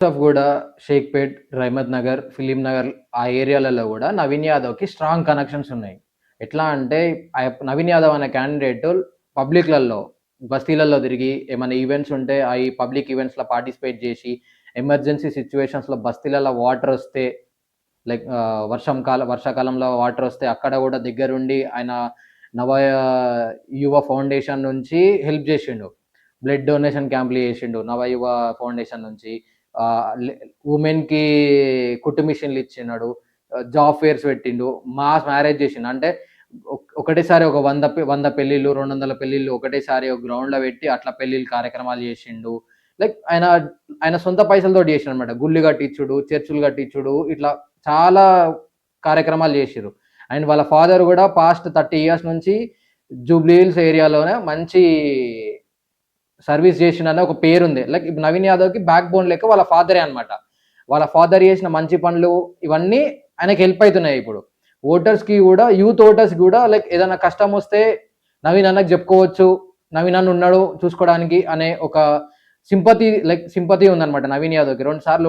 Of గూడా, Shaikpet, Rahmat Nagar, film Nagar ఆ ఏరియాలలో గూడా నవీన్ యాదవ్‌కి స్ట్రాంగ్ కనెక్షన్స్ ఉన్నాయి. ఎట్లా అంటే నవీన్ యాదవ్ అనే క్యాండిడేట్ పబ్లిక్‌లలో, బస్తీలలో తిరిగి ఏమైనా ఈవెంట్స్ ఉంటే ఈ పబ్లిక్ ఈవెంట్స్‌లో పార్టిసిపేట్ జేసి, ఎమర్జెన్సీ సిట్యుయేషన్స్‌లో బస్తీలలో వాటరొస్తే వర్షాకాలంలో వాటరొస్తే అక్కడ గూడా దగ్గరుండి ఆయన నవ యువ ఫౌండేషన్ నుంచి హెల్ప్ జేషిండు. బ్లడ్ డొనేషన్ క్యాంప్‌లు జేషిండు. నవయువ ఫౌండేషన్ నుంచి. ఉమెన్‌కి కుట్టు మిషన్‌లు ఇచ్చినాడు. జాబ్ ఫేర్స్ పెట్టిండు. మాస్ మ్యారేజ్ చేసిండు. అంటే ఒకటేసారి ఒక 100 పెళ్ళిళ్ళు, 200 పెళ్ళిళ్ళు ఒకటేసారి ఒక గ్రౌండ్‌లో పెట్టి అట్లా పెళ్ళిళ్ళ కార్యక్రమాలు చేసిండు. లైక్ ఆయన సొంత పైసలతోటి చేసిండనమాట. గుళ్ళు కట్టించుడు, చర్చులు కట్టించుడు ఇట్లా చాలా కార్యక్రమాలు చేసిర్రు. అండ్ వాళ్ళ ఫాదర్ గూడా పాస్ట్ 30 ఇయర్స్ నుంచి జూబ్లీ హిల్స్ ఏరియాలోనే మంచి సర్వీస్ చేసిండనే ఒక పేరుంది. లైక్ ఇప్పుడు నవీన్ యాదవ్‌కి బ్యాక్ బోన్ లెక్క వాళ్ళ ఫాదరే అన్నమాట. వాళ్ళ ఫాదర్ చేసిన మంచి పనులు ఇవన్నీ ఆయనకి హెల్ప్ అయితున్నాయి ఇప్పుడు. ఓటర్స్‌కి గూడా యూత్ ఓటర్స్‌కి గూడా లైక్ ఏదైనా కష్టమొస్తే నవీన్ అన్నకి చెప్పుకోవచ్చు. నవీన్ అన్న ఉన్నాడు చూసుకోవడానికి అనే ఒక సింపతి ఉందన్నమాట నవీన్ యాదవ్‌కి. 2 సార్లు